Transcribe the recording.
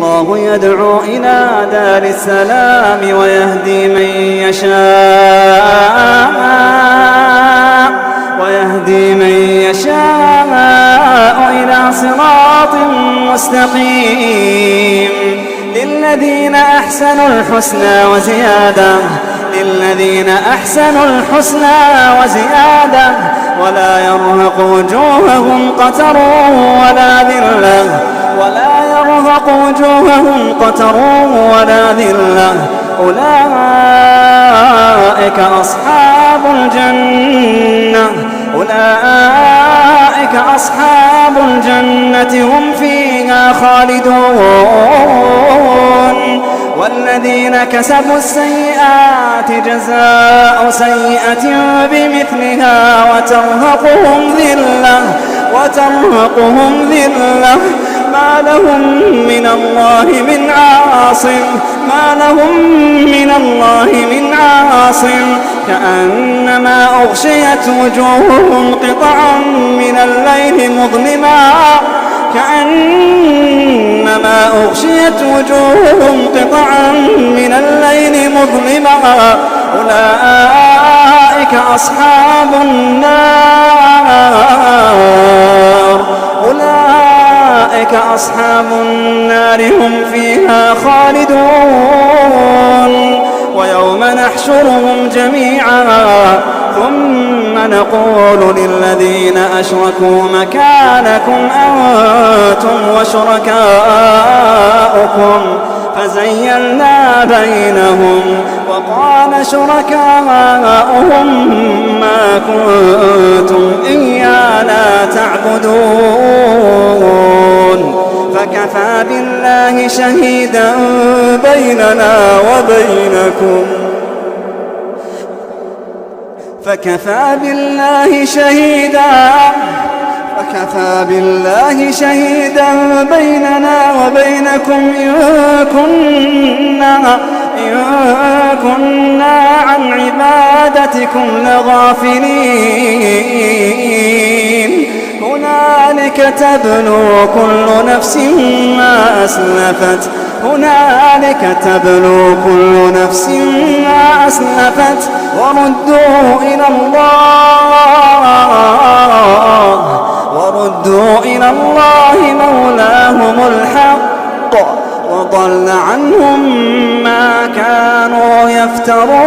والله يدعو إلى دار السلام ويهدي من يشاء إلى صراط مستقيم. للذين أحسنوا الحسنى وزيادة ولا يرهق وجوههم قتر ولا ذلة أولئك أصحاب الجنة هم فيها خالدون. والذين كسبوا السيئات جزاء سيئة بمثلها وترهقهم ذلة ما لهم من الله من عاصم كأنما أغشيت وجوههم قطعا من الليل مظلما أولئك أصحاب النار هم فيها خالدون. ويوم نحشرهم جميعا ثم نقول للذين أشركوا مكانكم أنتم وشركاؤكم فزيّلنا بينهم وقال شركاؤهم ما كنتم إيانا تعبدون فكفى بالله شهيدا بيننا وبينكم فكفى بالله شهيدا بيننا وبينكم إن كنا عن عبادتكم لغافلين. هنالك تبلو كل نفس ما أسلفت وردوا إلى الله مولاهم الحق وضل عنهم ما كانوا يفترون.